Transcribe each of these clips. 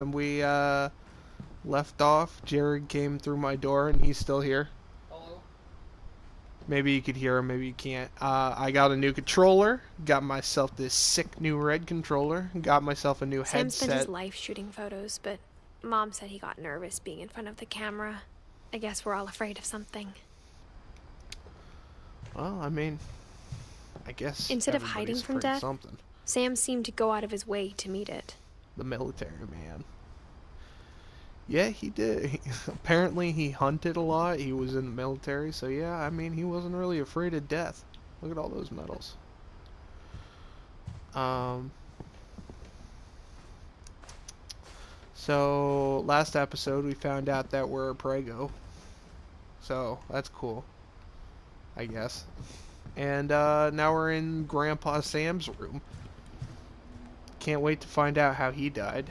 And we left off. Jared came through my door and he's still here. Hello? Maybe you could hear him, maybe you can't. I got a new controller. Got myself this sick new red controller. Got myself a new Sam spent his headset. life shooting photos, but Mom said he got nervous being in front of the camera. I guess we're all afraid of something. Well, I mean, I guess Instead of hiding everybody's from afraid of death, something. Sam seemed to go out of his way to meet it. The military man. Yeah, he did. Apparently he hunted a lot. He was in the military, so yeah, I mean, he wasn't really afraid of death. Look at all those medals. So last episode we found out that we're a prego. So that's cool, I guess. And now we're in Grandpa Sam's room. Can't wait to find out how he died.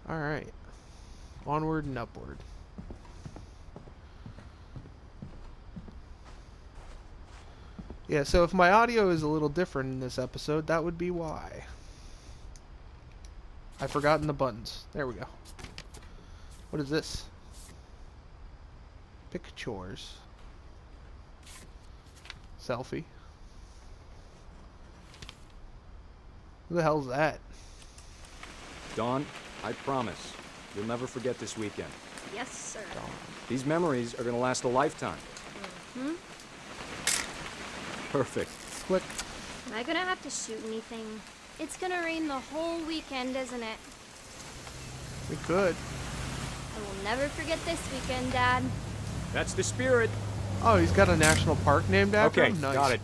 Alright. Onward and upward. Yeah, so if my audio is a little different in this episode, that would be why. I've forgotten the buttons. There we go. What is this? Pictures. Selfie. Who the hell's that? Dawn, I promise, you'll never forget this weekend. Yes, sir. These memories are gonna last a lifetime. Hmm? Perfect. Click. Am I gonna have to shoot anything? It's gonna rain the whole weekend, isn't it? We could. I will never forget this weekend, Dad. That's the spirit. Oh, he's got a national park named after Okay, him? Nice. got it.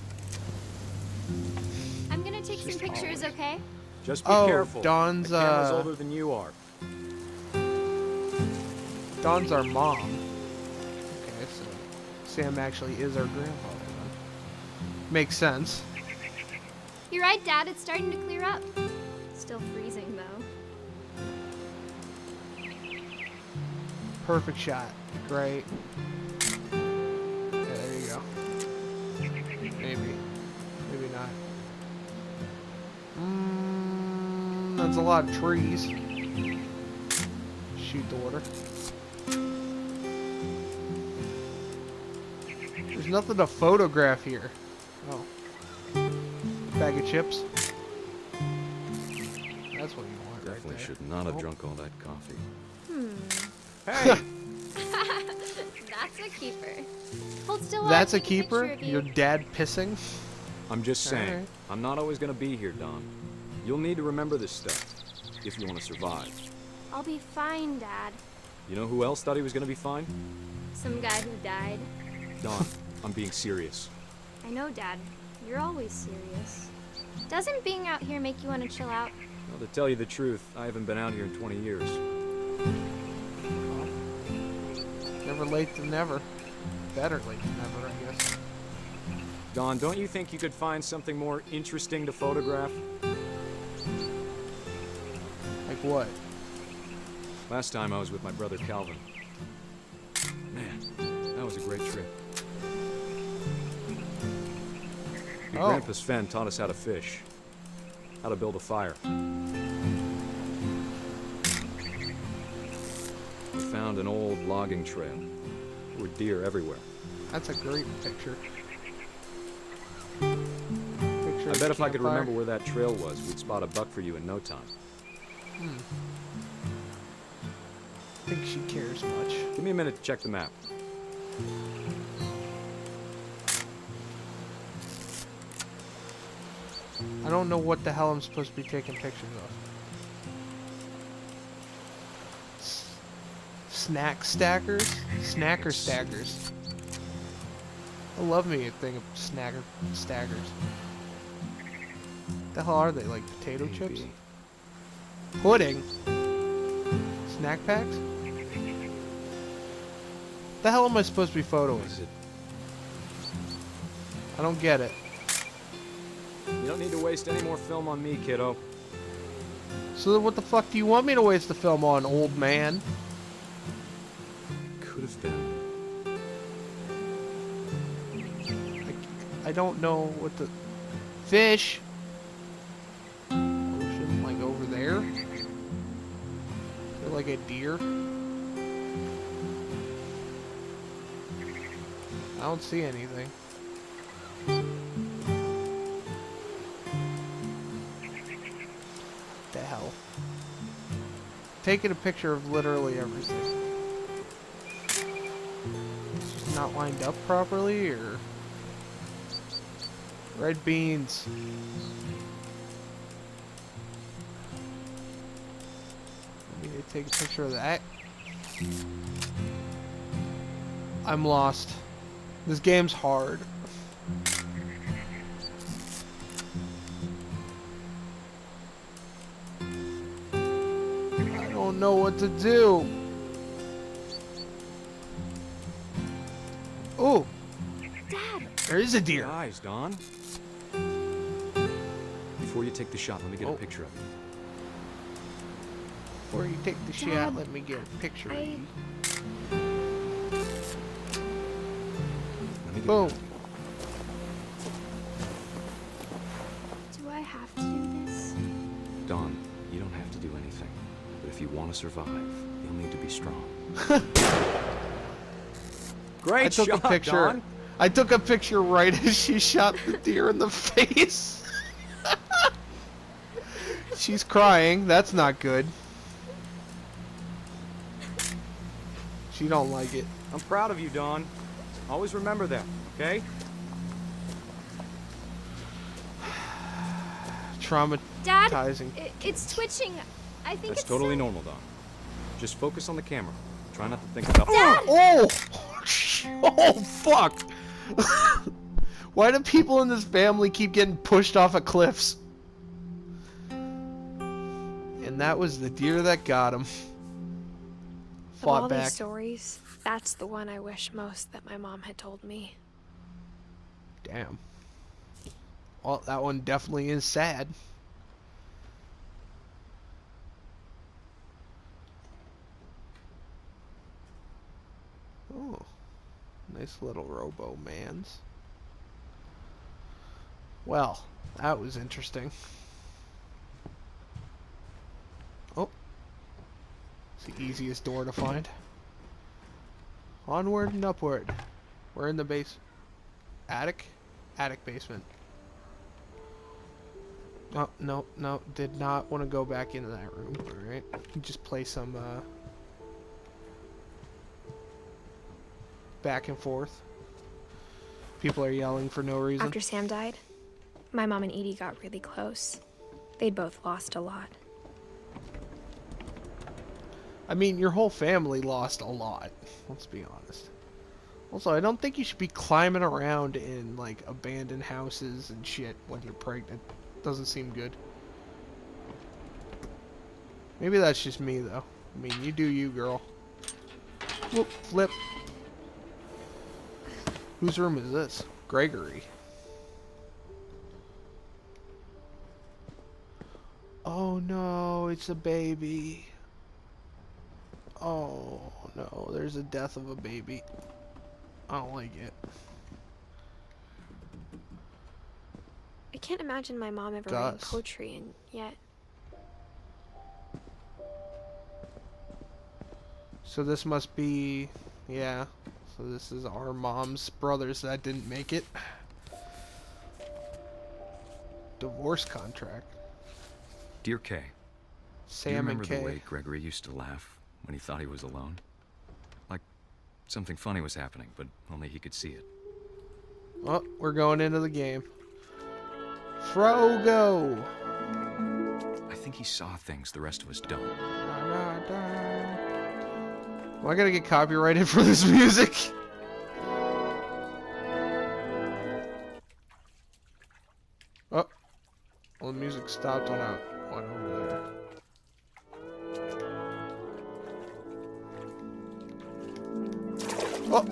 I'm gonna take some pictures, okay? Just be Oh, careful. Dawn's, the camera's older than you are. Dawn's our mom. Okay, so Sam actually is our grandfather then. Makes sense. You're right, Dad. It's starting to clear up. Still freezing, though. Perfect shot. Great. Yeah, there you go. Maybe. Maybe not. That's a lot of trees. Shoot the water. There's nothing to photograph here. Oh. Bag of chips. That's what you want. Definitely right there. should not have Oh. drunk all that coffee. That's a keeper. Hold still while I That's a take picture keeper? of you. Your dad pissing? I'm just saying, Alright. I'm not always gonna be here, Dawn. You'll need to remember this stuff if you want to survive. I'll be fine, Dad. You know who else thought he was gonna be fine? Some guy who died. Dawn, I'm being serious. I know, Dad. You're always serious. Doesn't being out here make you want to chill out? Well, to tell you the truth, I haven't been out here in 20 years. Never late than never. Better late than never, I guess. Dawn, don't you think you could find something more interesting to photograph? Like what? Last time I was with my brother Calvin. Man, that was a great trip. Your Oh. grandpa Sven taught us how to fish, how to build a fire. We found an old logging trail. There were deer everywhere. That's a great picture. I bet if I could remember where that trail was, we'd spot a buck for you in no time. I think she cares much. Give me a minute to check the map. I don't know what the hell I'm supposed to be taking pictures of. Snack stackers? Snacker stackers. I love me a thing of snacker stackers. The hell are they? Like potato chips? Maybe. Pudding? Snack packs? The hell am I supposed to be photoing? Is it? I don't get it. You don't need to waste any more film on me, kiddo. So then what the fuck do you want me to waste the film on, old man? Could have been. I don't know what the... Fish! Ocean, like over there? Like a deer? I don't see anything. The hell? Taking a picture of literally everything. It's just not lined up properly, or... Red beans. I need to take a picture of that. I'm lost. This game's hard. I don't know what to do. Oh, Dad! there is a deer. Eyes, Don. Before you take the shot, let me get a picture of it. Before you take the shot, Dad, let me get a picture of you. Let me get Boom. Do I have to do this? Don, you don't have to do anything. But if you want to survive, you'll need to be strong. Great I took shot, a picture. Don. I took a picture right as she shot the deer in the face. She's crying. That's not good. She don't like it. I'm proud of you, Don. Always remember that, okay? Traumatizing. Dad, it's twitching. I think That's it's totally so... normal, Don. Just focus on the camera. Try not to think about... Dad! Oh! Oh, fuck! Why do people in this family keep getting pushed off of cliffs? And that was the deer that got him. Of all Fought these back. stories, that's the one I wish most that my mom had told me. Damn. Well, that one definitely is sad. Oh. Nice little robo-mans. Well, that was interesting. Oh. It's the easiest door to find. Onward and upward. We're in the base... Attic? Attic basement. Oh, no, no. Did not want to go back into that room. Alright. Just play some, back and forth. People are yelling for no reason. After Sam died, my mom and Edie got really close. They'd both lost a lot. I mean, your whole family lost a lot. Let's be honest. Also, I don't think you should be climbing around in, like, abandoned houses and shit when you're pregnant. Doesn't seem good. Maybe that's just me, though. I mean, you do you, girl. Whoop, flip. Whose room is this? Gregory. Oh no, it's a baby. Oh no, there's a death of a baby. I don't like it. I can't imagine my mom ever writing poetry, and yet... So this must be... Yeah. So this is our mom's brothers that didn't make it. Divorce contract. Dear Kay, do you Sam and remember the way Kay. Gregory used to laugh when he thought he was alone? Like something funny was happening, but only he could see it. Oh, we're going into the game. Frogo! I think he saw things the rest of us don't. Am I gonna get copyrighted for this music? Oh. Well, the music stopped when I went over there. Oh!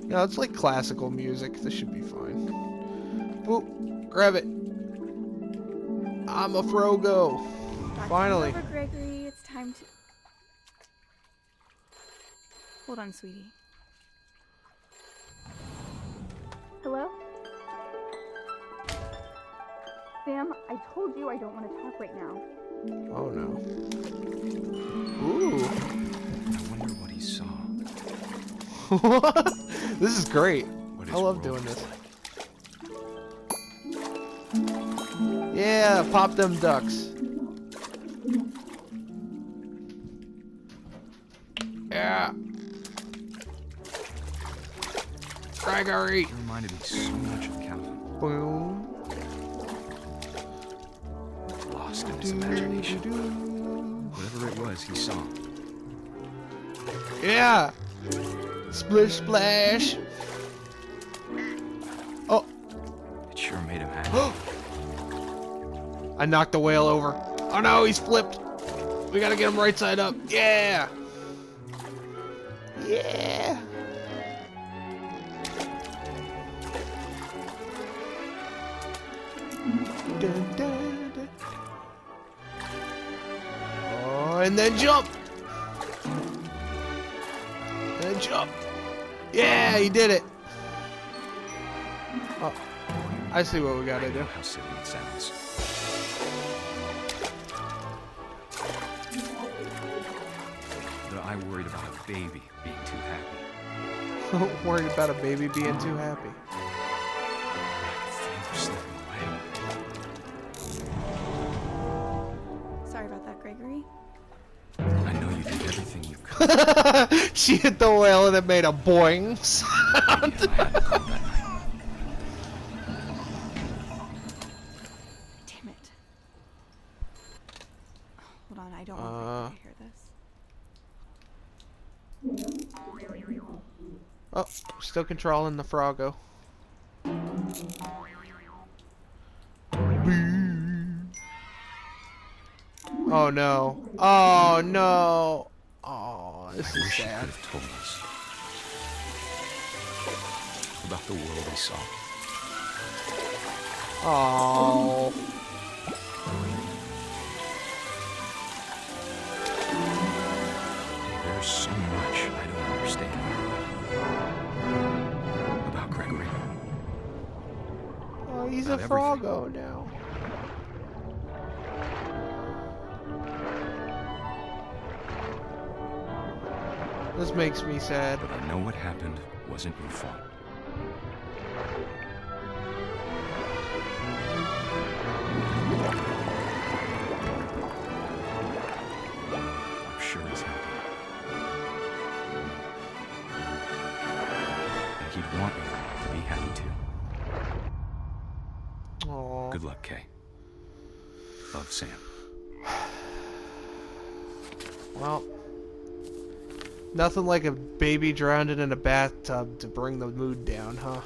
No, it's like classical music. This should be fine. Oop! Grab it! I'm a Frogo! Finally! Over, Gregory. It's time to... Hold on, sweetie. Hello? Sam, I told you I don't want to talk right now. Oh no. This is great. What I his love world doing was this. like. Yeah, pop them ducks. Yeah. Gregory. He reminded me so much of Calvin, Boom. lost in his imagination. Whatever it was, he saw. Yeah. Splish splash. Oh, It sure made him happy. I knocked the whale over. Oh no, he's flipped. We gotta get him right side up. Yeah. Yeah. Dun, dun, dun. Oh, and then jump. And then jump. Yeah, he did it. Oh, I see what we gotta I know do. how silly it sounds. But I worried about a baby being too happy. Worried about a baby being too happy. Things were slipping away. Sorry about that, Gregory. I know you did everything you could. She hit the whale and it made a boing sound. If I hadn't called that night. Damn it. Hold on, I don't want Gregory to hear this. Oh, still controlling the Froggo. Oh no. Oh no. Oh, this I is wish you sad. could have told us about the world we saw. Oh. There's so much I don't understand about Gregory. Oh, he's a About everything. Froggo now. This makes me sad. But I know what happened wasn't your fault. I'm sure he's happy. And he'd want you to be happy too. Oh. Good luck, Kay. Love, Sam. Well, nothing like a baby drowned in a bathtub to bring the mood down, huh?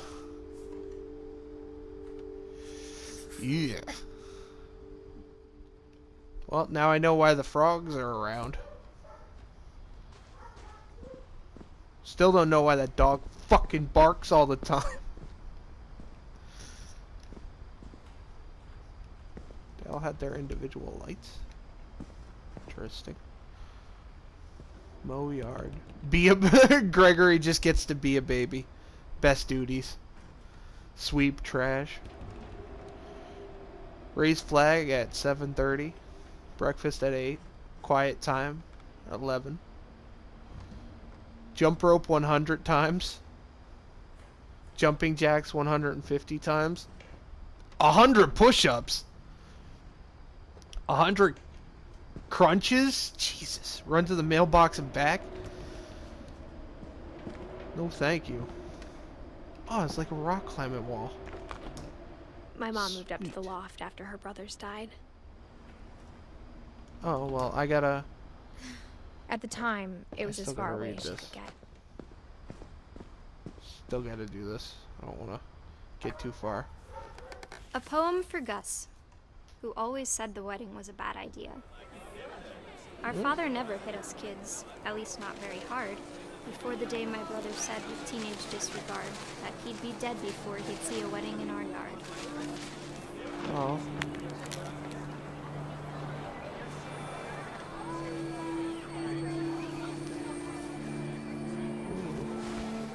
Yeah. Well, now I know why the frogs are around. Still don't know why that dog fucking barks all the time. They all had their individual lights. Interesting. Mow yard. Be a Gregory just gets to be a baby. Best duties. Sweep trash. Raise flag at 7:30. Breakfast at 8. Quiet time at 11. Jump rope 100 times. Jumping jacks 150 times. 100 push-ups. 100 crunches? Jesus. Run to the mailbox and back? No thank you. Oh, it's like a rock climbing wall. My mom moved up to the Sweet. loft after her brothers died. Oh, well, I gotta... At the time, it was as still far gotta away read as she this. could get. Still gotta do this. I don't wanna get too far. A poem for Gus, who always said the wedding was a bad idea. Our father never hit us kids, at least not very hard, before the day my brother said with teenage disregard that he'd be dead before he'd see a wedding in our yard. Oh.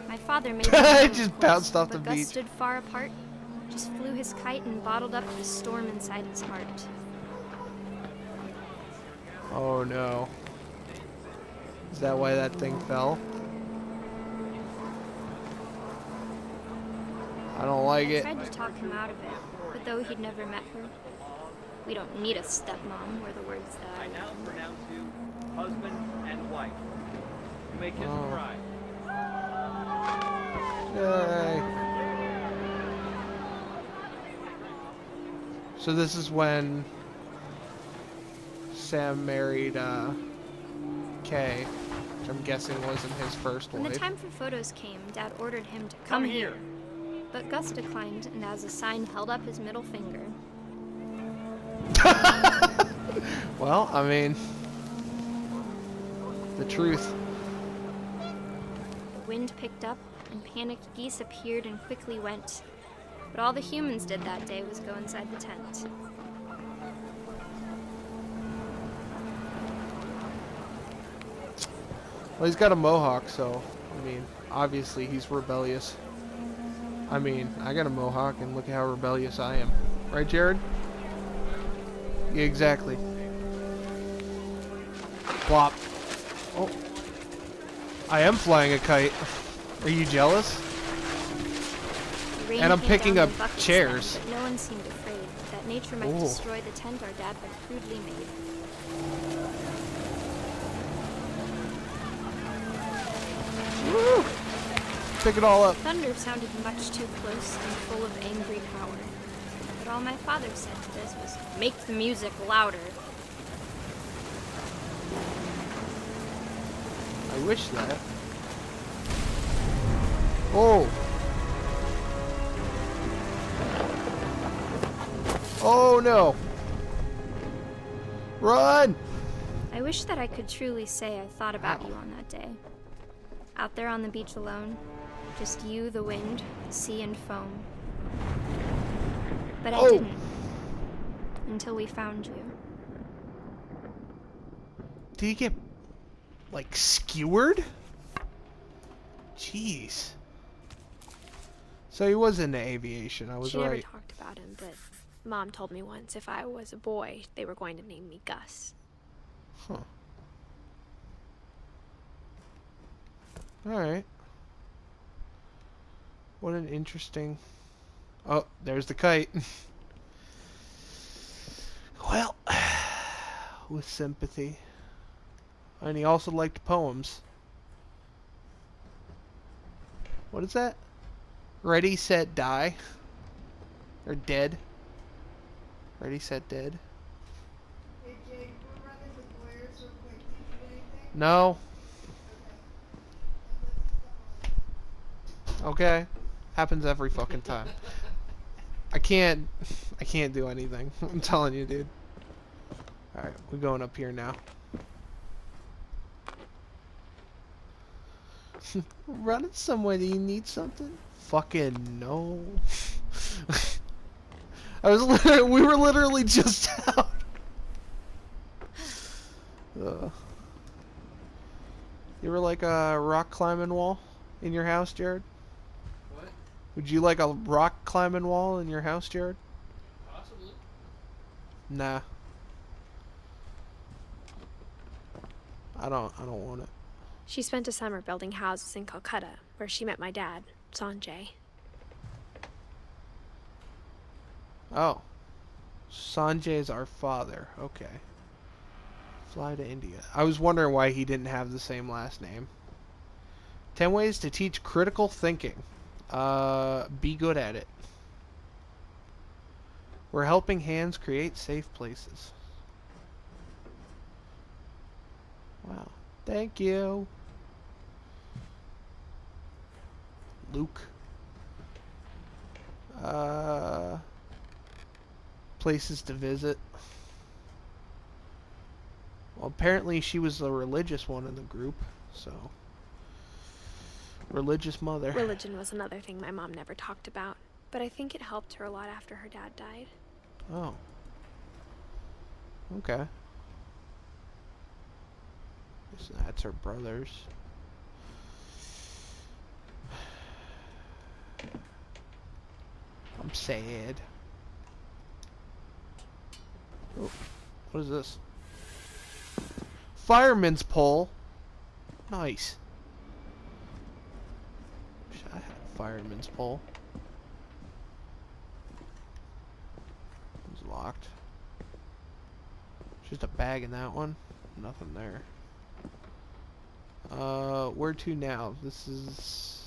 My father made It the just bounced off but the Gus beach. stood far apart, just flew his kite and bottled up the storm inside his heart. Oh no. Is that why that thing fell? I don't like I it. tried to talk him out of it, but though he'd never met her, we don't need a stepmom, were the words that I now learned. pronounce you husband and wife. You may kiss the bride. Yay. So this is when Sam married Kay, which I'm guessing wasn't his first When the wife. time for photos came, Dad ordered him to come here. But Gus declined and as a sign held up his middle finger. Well, I mean, the truth. The wind picked up and panicked geese appeared and quickly went. But all the humans did that day was go inside the tent. Well, he's got a mohawk, so, I mean, obviously he's rebellious. I mean, I got a mohawk, and look at how rebellious I am. Right, Jared? Yeah, exactly. Plop. Oh. I am flying a kite. Are you jealous? The rain And I'm came picking down up in buckets chairs. then, but no one seemed afraid that nature might Ooh. destroy the tent our dad had crudely made. Woo! Pick it all up. Thunder sounded much too close and full of angry power. But all my father said to this was, make the music louder. I wish that. Oh! Oh no! Run! I wish that I could truly say I thought about Ow. you on that day. Out there on the beach alone, just you, the wind, the sea, and foam. But I Oh. didn't. Until we found you. Did he get, like, skewered? Jeez. So he was into aviation, I was She never right. talked about him, but Mom told me once if I was a boy, they were going to name me Gus. Huh. Alright. What an interesting... Oh, there's the kite. Well, with sympathy. And he also liked poems. What is that? Ready, set, die? Or dead? Ready, set, dead? Hey Jake, we're running the players real quick. Do you need anything? No. Okay. Happens every fucking time. I can't do anything. I'm telling you, dude. Alright, we're going up here now. Running somewhere, do you need something? Fucking no. We were literally just out. You ever like a rock climbing wall in your house, Jared? What? Would you like a rock climbing wall in your house, Jared? Possibly. Nah. I don't want it. She spent a summer building houses in Calcutta, where she met my dad, Sanjay. Oh. Sanjay's our father. Okay. Fly to India. I was wondering why he didn't have the same last name. 10 ways to teach critical thinking. Be good at it. We're helping hands create safe places. Wow. Thank you. Luke. Places to visit. Well, apparently she was the religious one in the group, so... Religious mother. Religion was another thing my mom never talked about, but I think it helped her a lot after her dad died. Oh. Okay. Guess that's her brother's. I'm sad. Oh, what is this? Fireman's pole. Nice. Wish I had a fireman's pole. just a bag in that one. Nothing there. Where to now? This is...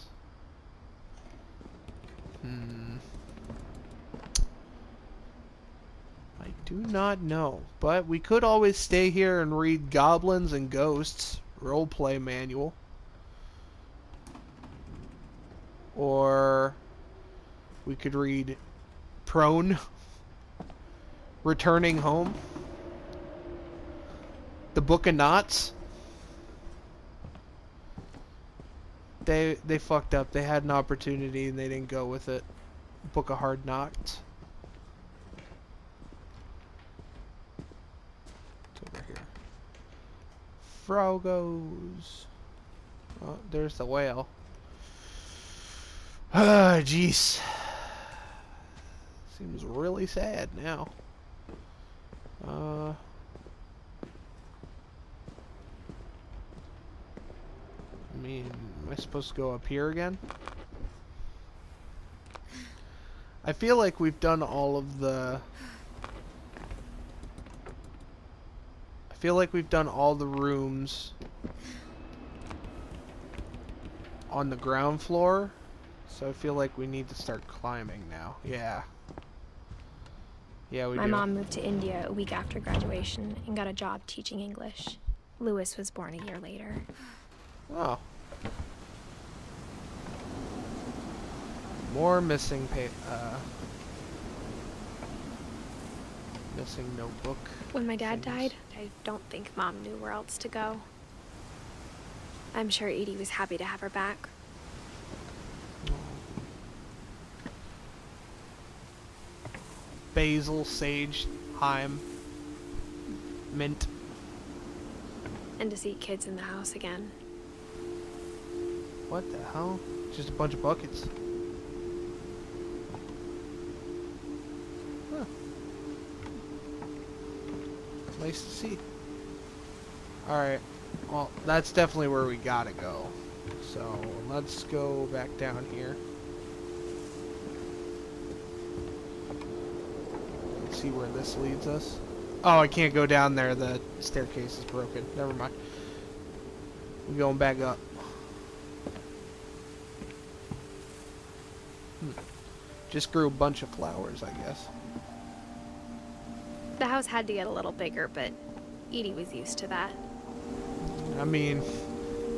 I do not know. But we could always stay here and read Goblins and Ghosts roleplay manual. Or we could read Prone, Returning Home, The Book of Knots. They fucked up. They had an opportunity and they didn't go with it. Book of Hard Knocks. It's over here. Frogos. Oh, there's the whale. Ah, jeez. Seems really sad now. I mean, am I supposed to go up here again? I feel like we've done all of the... I feel like we've done all the rooms on the ground floor. So I feel like we need to start climbing now. Yeah. Yeah, we do. My mom moved to India a week after graduation and got a job teaching English. Louis was born a year later. Oh. More missing missing notebook. When my dad things. died, I don't think Mom knew where else to go. I'm sure Edie was happy to have her back. Basil, sage, thyme, mint. And to see kids in the house again. What the hell? Just a bunch of buckets. Huh. Nice to see. Alright. Well, that's definitely where we gotta go. So, let's go back down here. Let's see where this leads us. Oh, I can't go down there. The staircase is broken. Never mind. We're going back up. Just grew a bunch of flowers, I guess. The house had to get a little bigger, but Edie was used to that. I mean,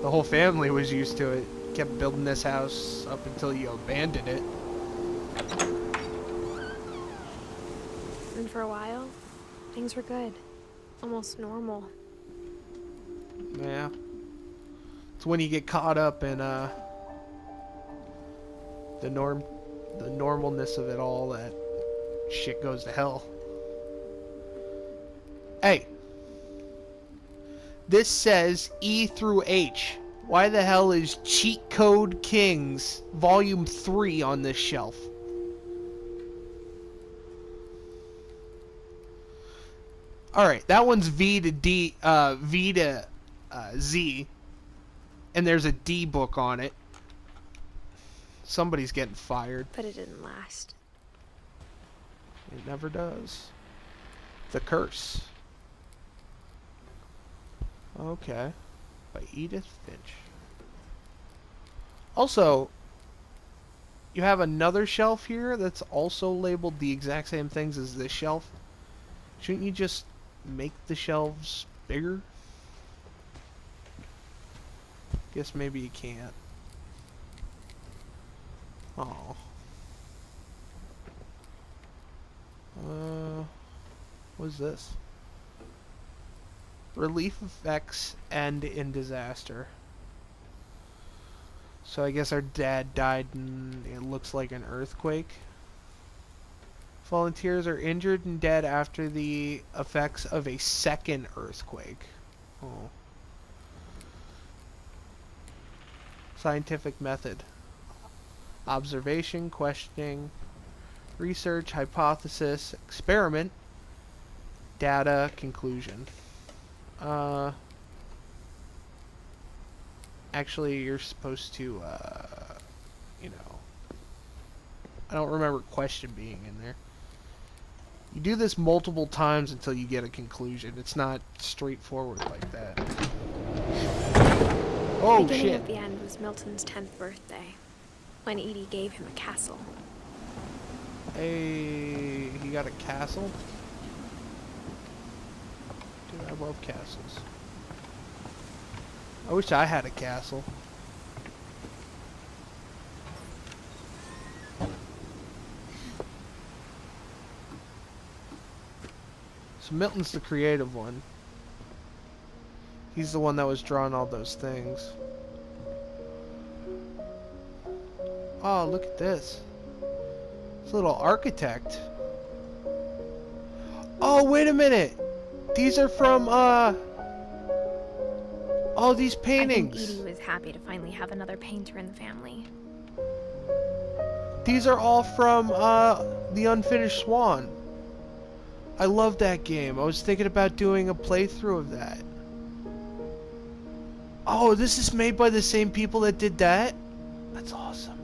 the whole family was used to it. Kept building this house up until you abandoned it. And for a while, things were good. Almost normal. Yeah. It's when you get caught up in the normalness of it all that shit goes to hell. Hey. This says E through H. Why the hell is Cheat Code Kings Volume 3 on this shelf? Alright, that one's V to D, V to Z. And there's a D book on it. Somebody's getting fired. But it didn't last. It never does. The Curse. Okay. By Edith Finch. Also, you have another shelf here that's also labeled the exact same things as this shelf. Shouldn't you just make the shelves bigger? Guess maybe you can't. Oh. What's this? Relief effects end in disaster. So I guess our dad died in, it looks like, an earthquake. Volunteers are injured and dead after the effects of a second earthquake. Oh. Scientific method. Observation, questioning, research, hypothesis, experiment, data, conclusion. Actually, you're supposed to, you know, I don't remember question being in there. You do this multiple times until you get a conclusion. It's not straightforward like that. Oh, Beginning shit. at the end was Milton's 10th birthday, when Edie gave him a castle. Hey, he got a castle? Dude, I love castles. I wish I had a castle. So Milton's the creative one. He's the one that was drawing all those things. Oh, look at this. It's a little architect. Oh, wait a minute. These are from, all these paintings. I think Edie was happy to finally have another painter in the family. These are all from, The Unfinished Swan. I love that game. I was thinking about doing a playthrough of that. Oh, this is made by the same people that did that? That's awesome.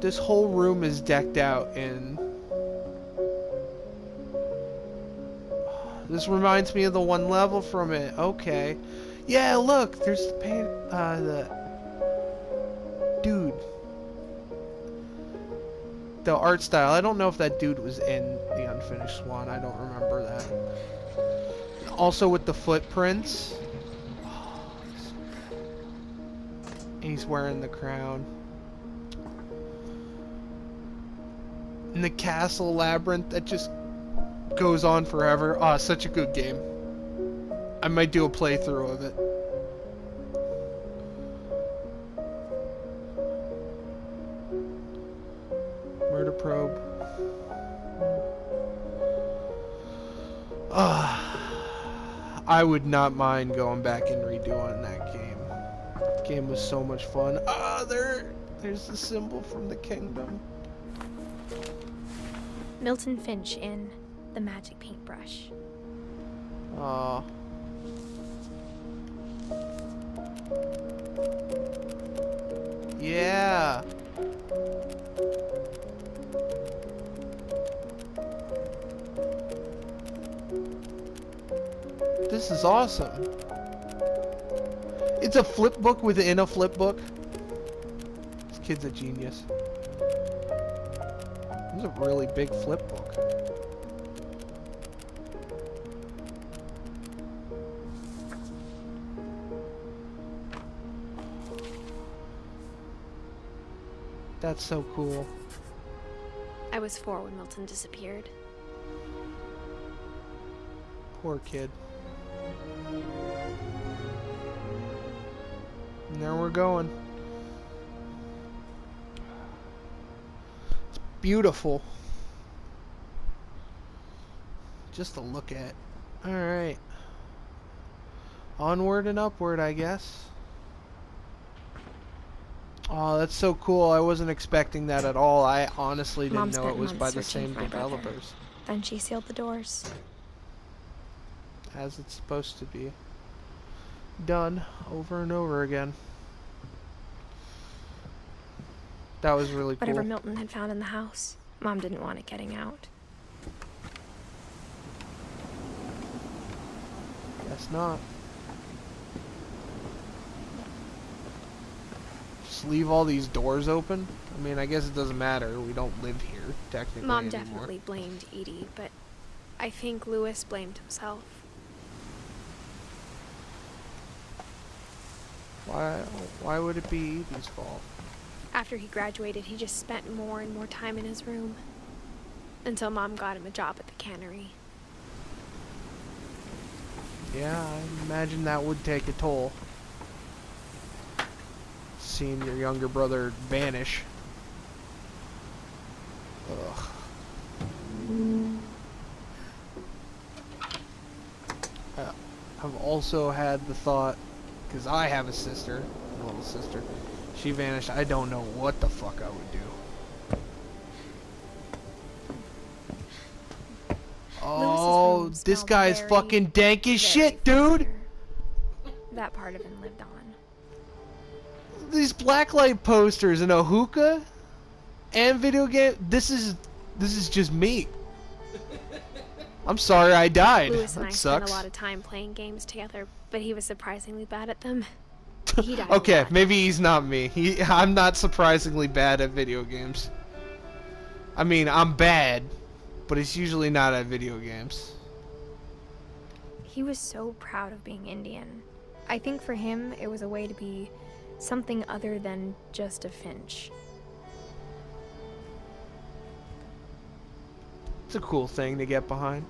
This whole room is decked out in... This reminds me of the one level from it. Okay. Yeah, look, there's the paint, the dude. The art style. I don't know if that dude was in The Unfinished Swan. I don't remember that. Also with the footprints. Oh, he's wearing the crown. And the castle labyrinth that just goes on forever. Ah, such a good game. I might do a playthrough of it. Murder probe. I would not mind going back and redoing that game. The game was so much fun. There's the symbol from the kingdom. Milton Finch in The Magic Paintbrush. Aw. Yeah. This is awesome. It's a flip book within a flip book. This kid's a genius. This is a really big flip book. That's so cool. I was 4 when Milton disappeared. Poor kid. And there we're going. It's beautiful. Just to look at. Alright. Onward and upward, I guess. Oh, that's so cool. I wasn't expecting that at all. I honestly didn't Mom know spent it was months by the searching same for my brother. developers. Then she sealed the doors. As it's supposed to be. Done over and over again. That was really cool. Whatever Milton had found in the house, Mom didn't want it getting out. Guess not. Just leave all these doors open? I mean, I guess it doesn't matter. We don't live here, technically, Mom anymore. definitely blamed Edie, but I think Lewis blamed himself. Why would it be Edie's fault? After he graduated, he just spent more and more time in his room. Until Mom got him a job at the cannery. Yeah, I imagine that would take a toll. Seeing your younger brother vanish. Ugh. I've also had the thought, because I have a sister, a little sister. She vanished. I don't know what the fuck I would do. Oh, this guy's fucking dank as shit, dude! That part of him lived on. These blacklight posters and a hookah? and video game. This is just me. I'm sorry I died. Lewis and I That spent sucks. a lot of time playing games together, but he was surprisingly bad at them. He died a Okay, lot. maybe he's not me. I'm not surprisingly bad at video games. I mean, I'm bad, but it's usually not at video games. He was so proud of being Indian. I think for him, it was a way to be something other than just a Finch. It's a cool thing to get behind.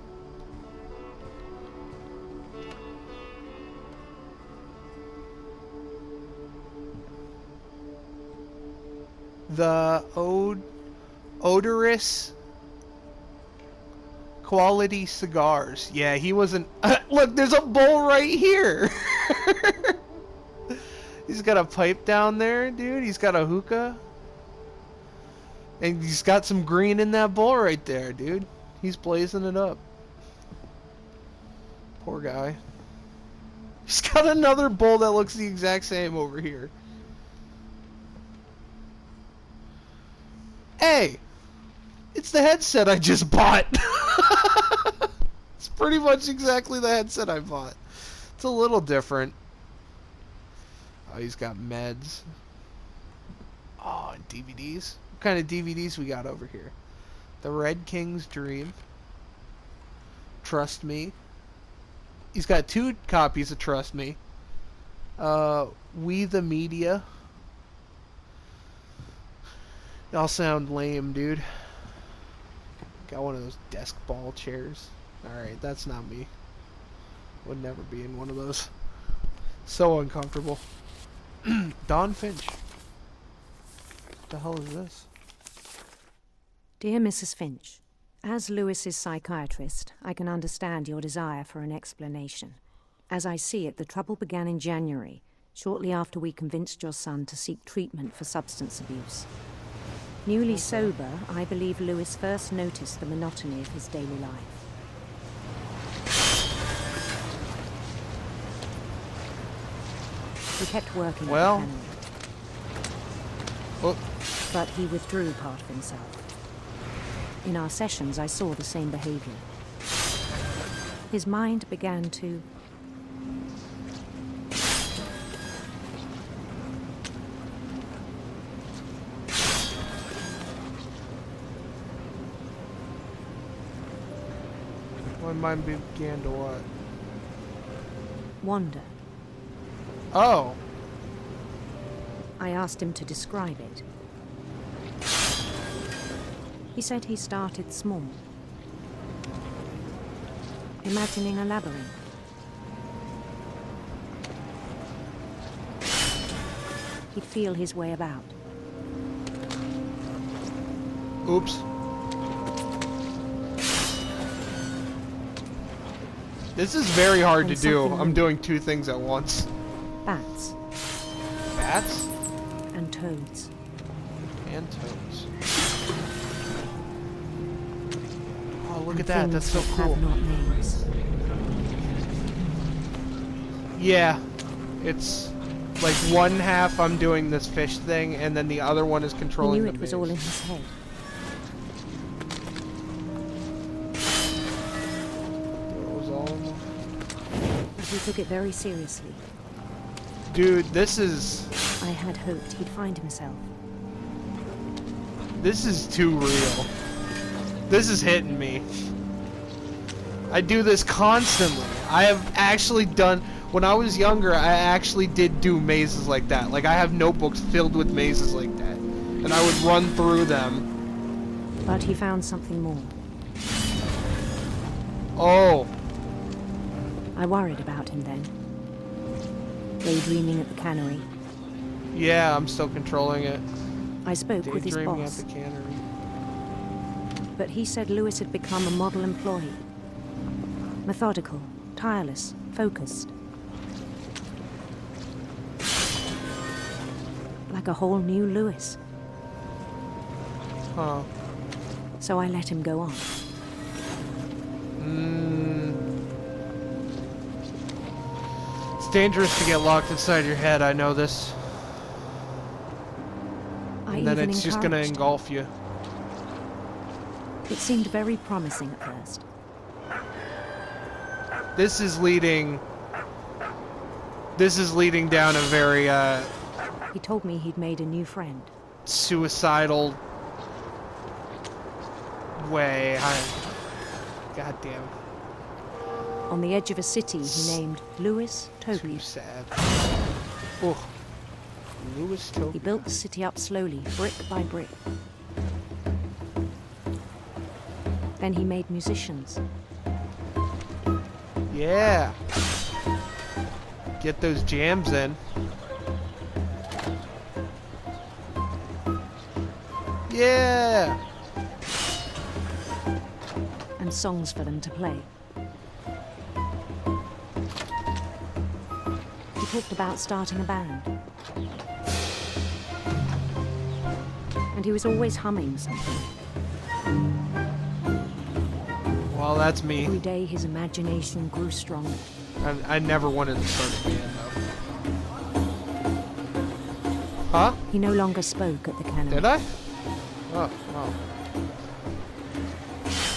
The odorous quality cigars. Yeah, he wasn't. Look, there's a bowl right here. He's got a pipe down there, dude. He's got a hookah. And he's got some green in that bowl right there, dude. He's blazing it up. Poor guy. He's got another bowl that looks the exact same over here. Hey! It's the headset I just bought! It's pretty much exactly the headset I bought. It's a little different. Oh, he's got meds. Oh, and DVDs. What kind of DVDs we got over here? The Red King's Dream. Trust Me. He's got 2 copies of Trust Me. We the Media. Y'all sound lame, dude. Got one of those desk ball chairs. Alright, that's not me. Would never be in one of those. So uncomfortable. Dawn Finch. What the hell is this? Dear Mrs. Finch, as Lewis's psychiatrist, I can understand your desire for an explanation. As I see it, the trouble began in January, shortly after we convinced your son to seek treatment for substance abuse. Newly sober, I believe Lewis first noticed the monotony of his daily life. He kept working at the cannery. Oh. But he withdrew part of himself. In our sessions, I saw the same behavior. His mind began to... My mind began to what? wander. Oh. I asked him to describe it. He said he started small, imagining a labyrinth. He'd feel his way about. Oops. This is very hard to do. I'm doing 2 things at once. Bats. Bats? And toads. And toads. Oh, look at that. That's so cool. Have not names. Yeah. It's like one half I'm doing this fish thing, and then the other one is He controlling knew the it was all in his head. He took it very seriously. Dude, this is... I had hoped he'd find himself. This is too real. This is hitting me. I do this constantly. I have actually done... When I was younger, I actually did do mazes like that. Like, I have notebooks filled with mazes like that. And I would run through them. But he found something more. Oh. I worried about him then. Daydreaming at the cannery. Yeah, I'm still controlling it. I spoke with his Daydreaming boss. at the cannery. But he said Lewis had become a model employee. Methodical, tireless, focused. Like a whole new Lewis. Huh. So I let him go on. It's dangerous to get locked inside your head, I know this. I And then even it's just gonna encouraged him. engulf you. It seemed very promising at first. This is leading down a very He told me he'd made a new friend. suicidal way. God damn. On the edge of a city he named Louis Too Toby. sad. Oh. Louis Toby. He built the city up slowly, brick by brick. Then he made musicians. Yeah. Get those jams in. Yeah. And songs for them to play. He talked about starting a band. And he was always humming something. Well, that's me. Every day his imagination grew stronger. I never wanted to start a band, though. Huh? He no longer spoke at the cannery. Did I? Oh, wow.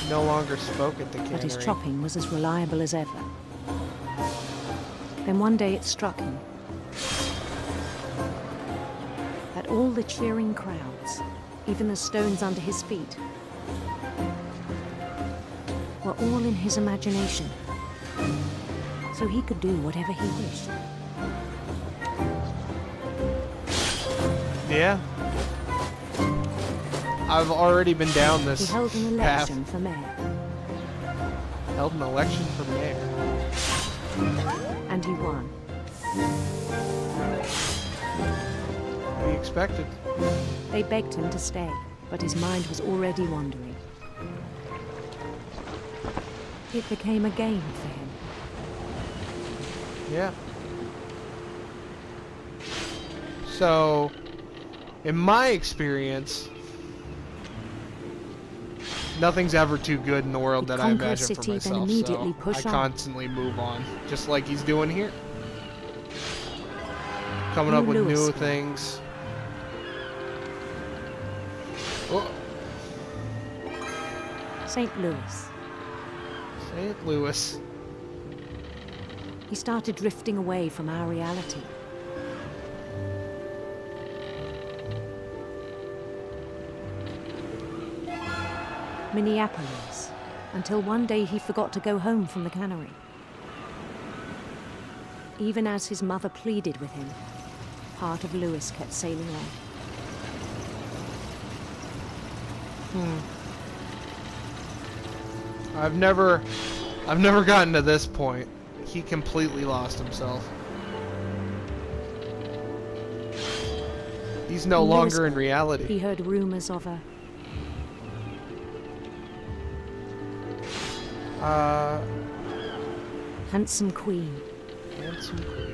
No longer spoke at the cannery. But his chopping was as reliable as ever. Then one day it struck him that all the cheering crowds, even the stones under his feet, were all in his imagination, so he could do whatever he wished. Yeah. I've already been down He this held an path. election for mayor, Held an election for mayor. and he won. We expected. They begged him to stay, but his mind was already wandering. It became a game for him. Yeah. So, in my experience, nothing's ever too good in the world He'd that I conquer a imagine for city, then myself, immediately so push I on. constantly move on, just like he's doing here. Coming up New with new Louisville. things. Oh, St. Louis. St. Louis. He started drifting away from our reality. Minneapolis, until one day he forgot to go home from the cannery. Even as his mother pleaded with him, part of Louis kept sailing on. I've never gotten to this point. He completely lost himself. He's no In longer in Louisville, reality. He heard rumors of a handsome queen. Handsome queen.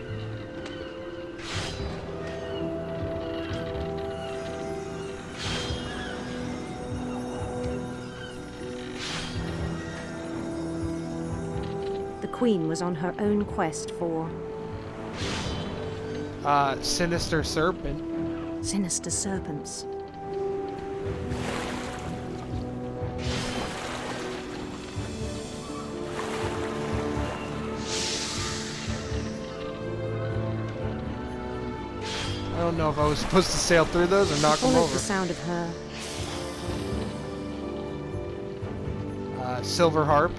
The queen was on her own quest for Sinister serpent. sinister serpents. I don't know if I was supposed to sail through those or knock them Followed over. the sound of her Silver harp.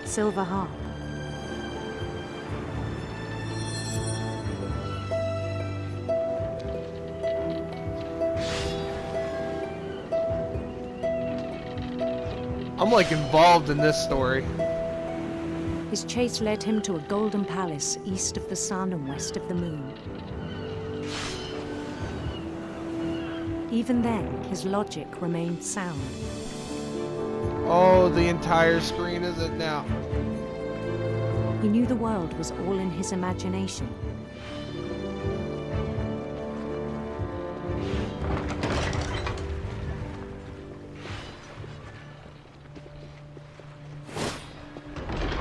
silver harp. I'm like involved in this story. His chase led him to a golden palace east of the sun and west of the moon. Even then, his logic remained sound. Oh, the entire screen is it now? He knew the world was all in his imagination.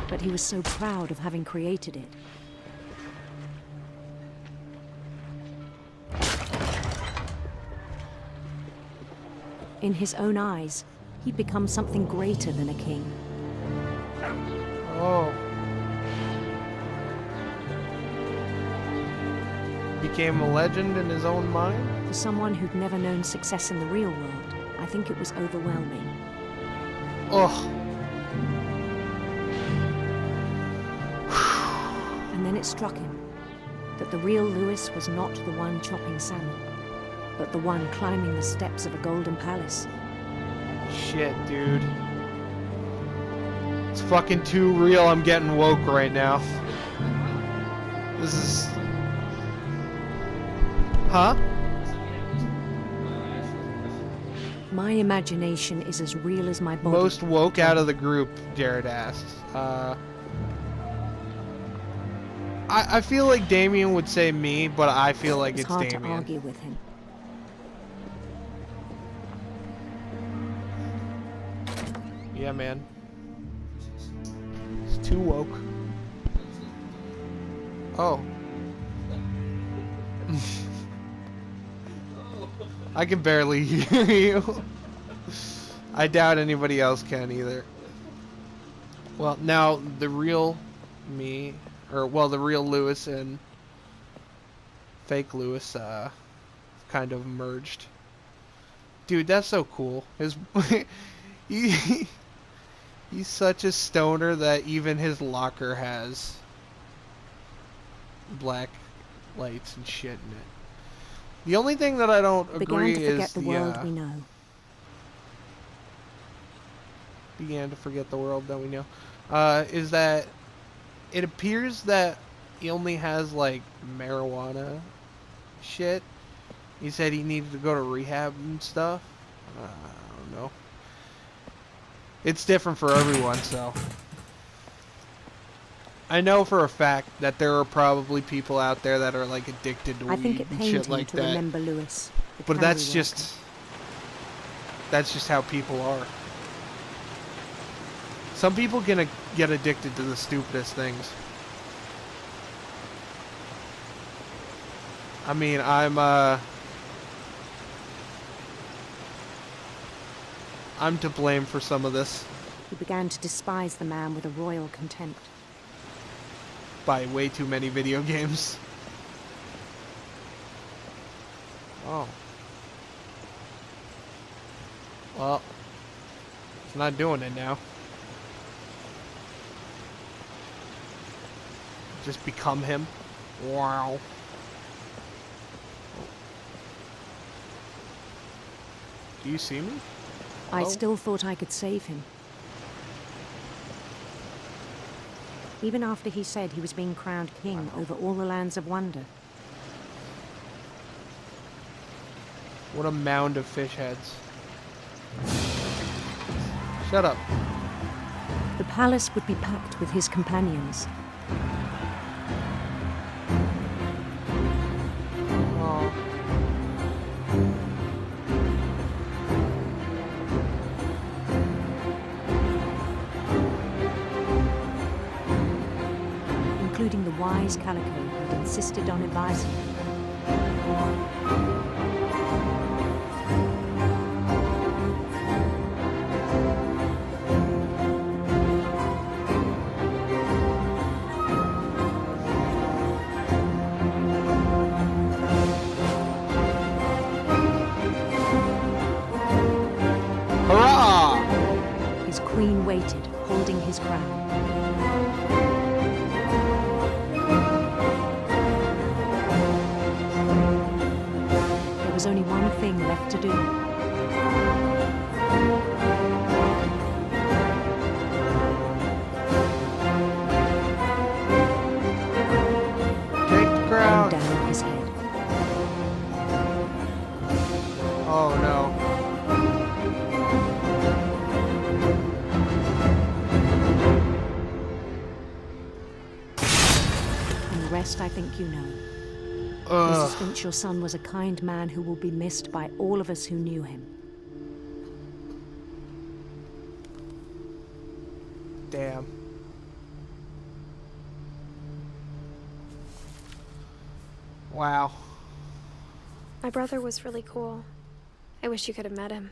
But he was so proud of having created it. In his own eyes, he'd become something greater than a king. Oh. Became a legend in his own mind? For someone who'd never known success in the real world, I think it was overwhelming. Ugh. And then it struck him that the real Lewis was not the one chopping salmon, but the one climbing the steps of a golden palace. Shit, dude. It's fucking too real. I'm getting woke right now. This is... Huh? My imagination is as real as my body. Most woke out of the group, Jared asks. I feel like Damien would say me, but I feel like it's hard Damien. to argue with him. Yeah, man. It's too woke. Oh. I can barely hear you. I doubt anybody else can either. Well, now the real me, or well, the real Lewis and fake Lewis, kind of merged. Dude, that's so cool. His, he's such a stoner that even his locker has black lights and shit in it. The only thing that I don't agree Began to forget is the world we know. Began to forget the world that we know. Is that it appears that he only has like marijuana shit. He said he needed to go to rehab and stuff. I don't know. It's different for everyone, so. I know for a fact that there are probably people out there that are like addicted to I think weed it and pained shit him like to that. remember Lewis. But that's just how people are. Some people can get addicted to the stupidest things. I mean, I'm to blame for some of this. He began to despise the man with a royal contempt. By way too many video games. Oh. Well, it's not doing it now. Just become him. Wow. Do you see me? I Oh. still thought I could save him. Even after he said he was being crowned king over all the lands of wonder. What a mound of fish heads. Shut up. The palace would be packed with his companions. Oh. Including the wise Calico who'd insisted on advising him. Hurrah! His queen waited, holding his crown. There was only one thing left to do. Take the crown. Down his head. Oh no. And the rest I think you know. Ugh. Mrs. Finch, your son was a kind man who will be missed by all of us who knew him. Damn. Wow. My brother was really cool. I wish you could have met him.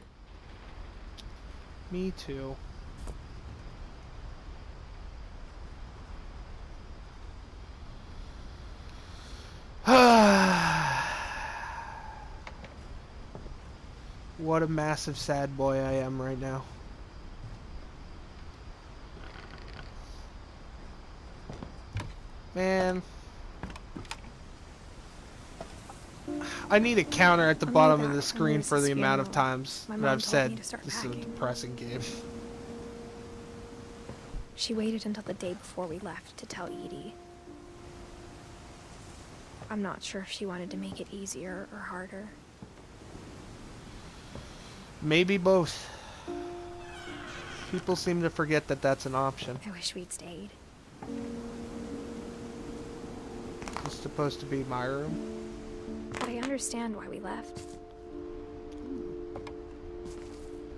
Me too. What a massive sad boy I am right now. Man. I need a counter at the On the bottom way of the back from screen for the Lewis's amount of funeral, times my that mom I've told said me to start this is a packing. depressing game. She waited until the day before we left to tell Edie. I'm not sure if she wanted to make it easier or harder. Maybe both. People seem to forget that that's an option. I wish we'd stayed. It's supposed to be my room. But I understand why we left.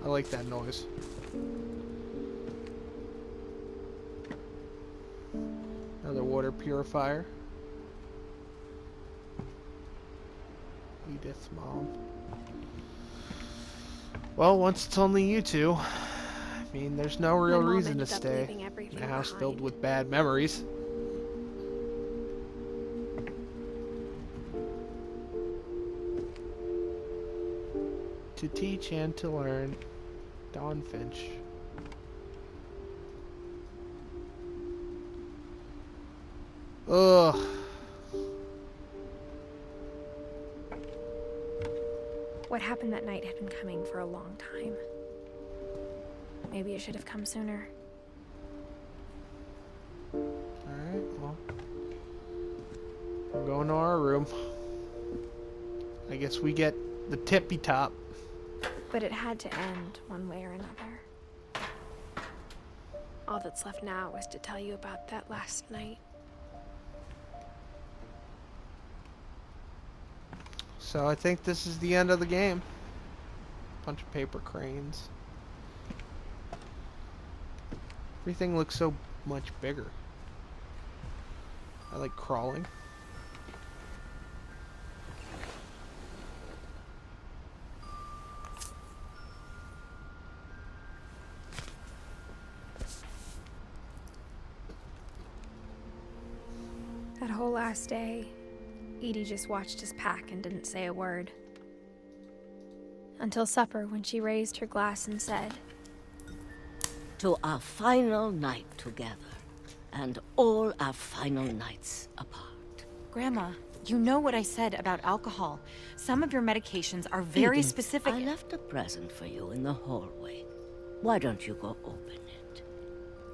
I like that noise. Another water purifier. Edith, Mom. Well, once it's only you two, I mean, there's no real My mom reason to ended up stay leaving everything in a house behind. filled with bad memories. To teach and to learn. Dawn Finch. Ugh. What happened that night had been coming for a long time. Maybe it should have come sooner. Alright, well. We're going to our room. I guess we get the tippy top. But it had to end one way or another. All that's left now is to tell you about that last night. So I think this is the end of the game. Bunch of paper cranes. Everything looks so much bigger. I like crawling. That whole last day, Edie just watched us pack and didn't say a word. Until supper, when she raised her glass and said, "To our final night together, and all our final nights apart." Grandma, you know what I said about alcohol. Some of your medications are very Edith, specific. I left a present for you in the hallway. Why don't you go open it?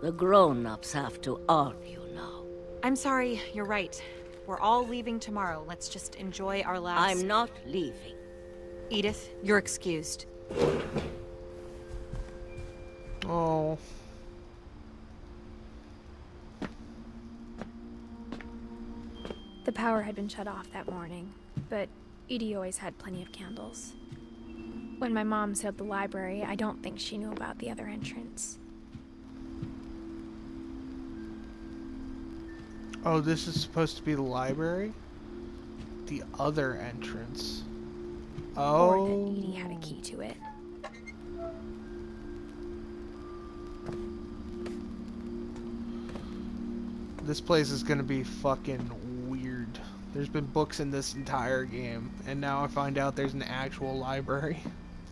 The grown-ups have to argue now. I'm sorry, you're right. We're all leaving tomorrow. Let's just enjoy our last... I'm not leaving. Edith, you're excused. Oh. the power had been shut off that morning, but Edie always had plenty of candles. When my mom sealed the library, I don't think she knew about the other entrance. Oh, this is supposed to be the library? The other entrance. Oh. Or that Edie had a key to it. This place is gonna be fucking weird. There's been books in this entire game, and now I find out there's an actual library.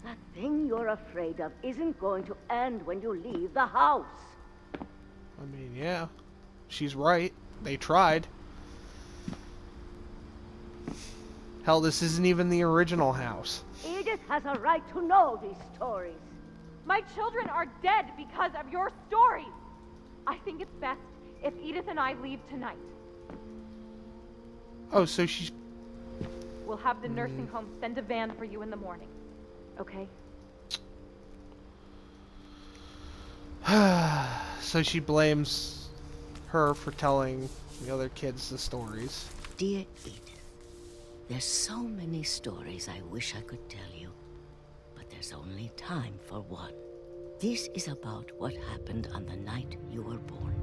That thing you're afraid of isn't going to end when you leave the house. I mean, yeah. She's right. They tried. Hell, this isn't even the original house. Edith has a right to know these stories. My children are dead because of your stories. I think it's best if Edith and I leave tonight. Oh, so she's... We'll have the nursing home send a van for you in the morning. Okay? So she blames her for telling the other kids the stories. Dear Edith, there's so many stories I wish I could tell you, but there's only time for one. This is about what happened on the night you were born.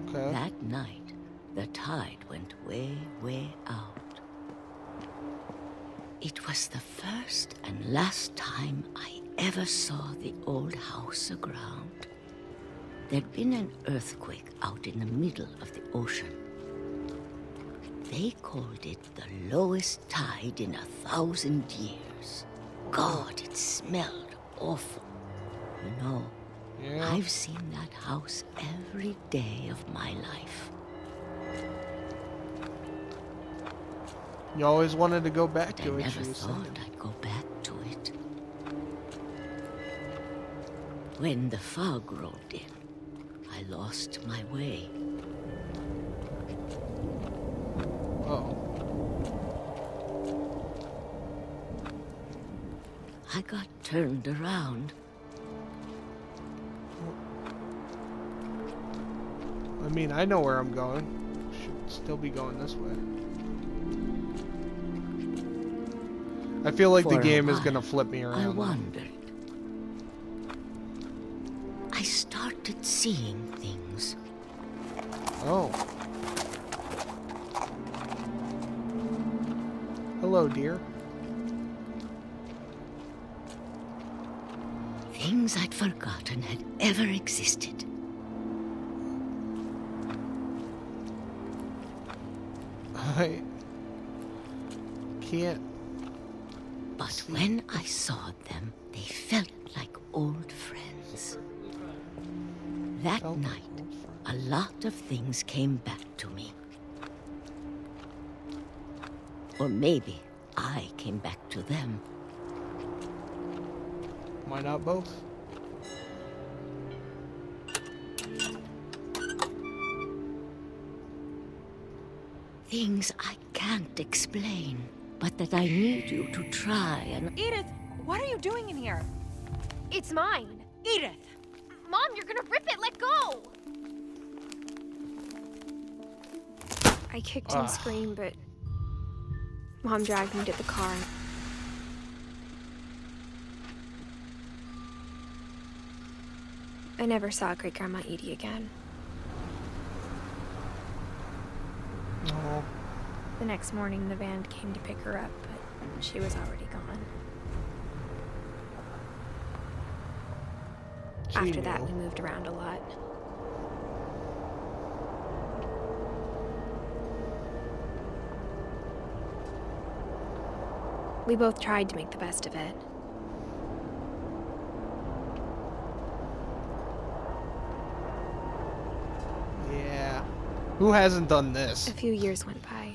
Okay. That night, the tide went way, way out. It was the first and last time I ever saw the old house aground? There'd been an earthquake out in the middle of the ocean. They called it the lowest tide in 1,000 years. God, it smelled awful. You know, Yeah. I've seen that house every day of my life. You always wanted to go back But to I it, never you thought said. I'd go back to it. When the fog rolled in, I lost my way. Oh. I got turned around. I mean, I know where I'm going. Should still be going this way. I feel like the For a game is while, gonna flip me I around. though. wondered. I started seeing things. Oh. Hello, dear. Things I'd forgotten had ever existed. I can't. But when I saw them, they felt like old friends. That Felt like night, old a lot of things came back to me. Or maybe I came back to them. Why not both? Things I can't explain, but that I need you to try and... Edith, what are you doing in here? It's mine. Edith! Mom, you're gonna rip it. Let go. I kicked and screamed, but Mom dragged me to the car. I never saw Great Grandma Edie again. Oh. The next morning, the van came to pick her up, but she was already gone. After that, we moved around a lot. We both tried to make the best of it. Yeah. Who hasn't done this? A few years went by.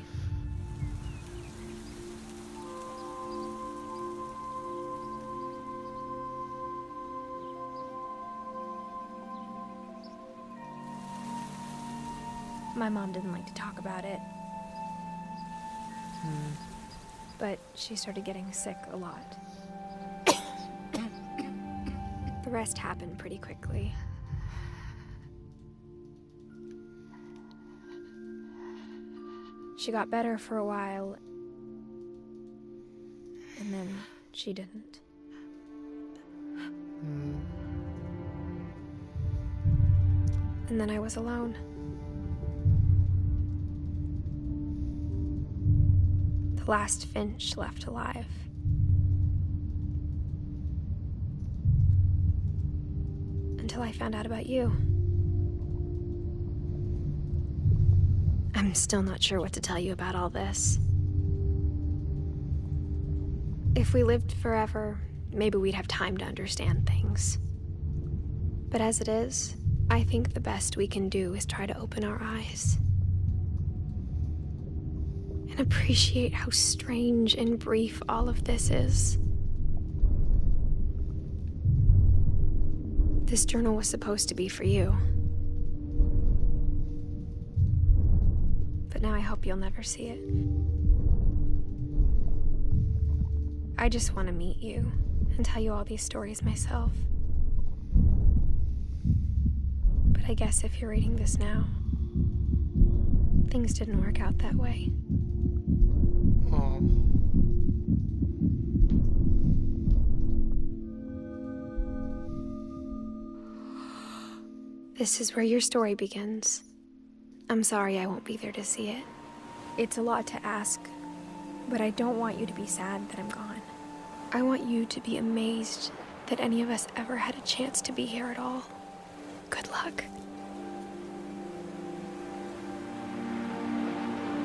My mom didn't like to talk about it. But she started getting sick a lot. The rest happened pretty quickly. She got better for a while, and then she didn't. And then I was alone. The last Finch left alive. Until I found out about you. I'm still not sure what to tell you about all this. If we lived forever, maybe we'd have time to understand things. But as it is, I think the best we can do is try to open our eyes. And appreciate how strange and brief all of this is. This journal was supposed to be for you. But now I hope you'll never see it. I just want to meet you and tell you all these stories myself. But I guess if you're reading this now, things didn't work out that way. Oh. This is where your story begins. I'm sorry I won't be there to see it. It's a lot to ask, but I don't want you to be sad that I'm gone. I want you to be amazed that any of us ever had a chance to be here at all. Good luck.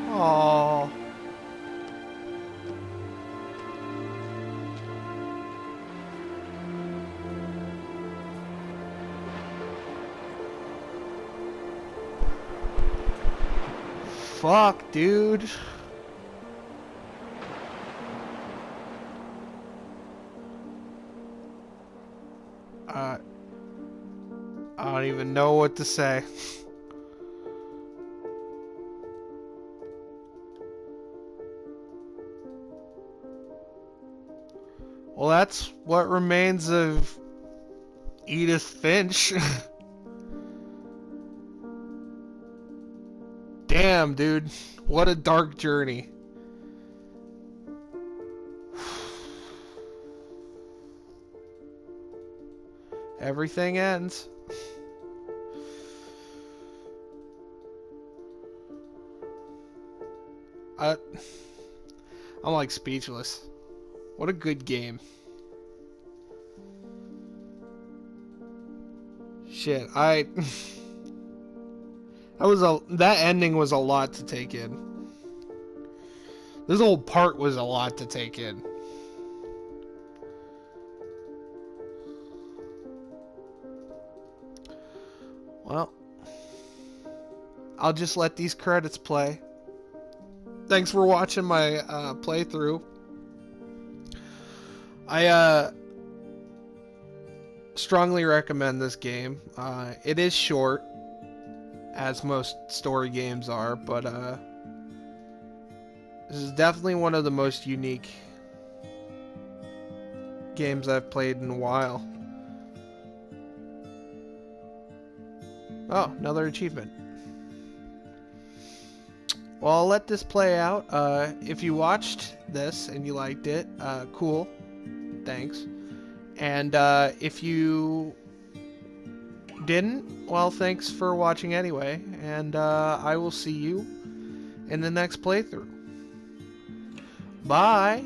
Aww. Fuck, dude. I don't even know what to say. Well, that's what remains of Edith Finch. Damn, dude. What a dark journey. Everything ends. I'm like speechless. What a good game. Shit, that ending was a lot to take in. This whole part was a lot to take in. Well, I'll just let these credits play. Thanks for watching my playthrough. I strongly recommend this game. It is short, as most story games are, but this is definitely one of the most unique games I've played in a while. Oh, another achievement. Well, I'll let this play out. If you watched this and you liked it, cool. Thanks. And if you didn't, well, thanks for watching anyway. And I will see you in the next playthrough. Bye!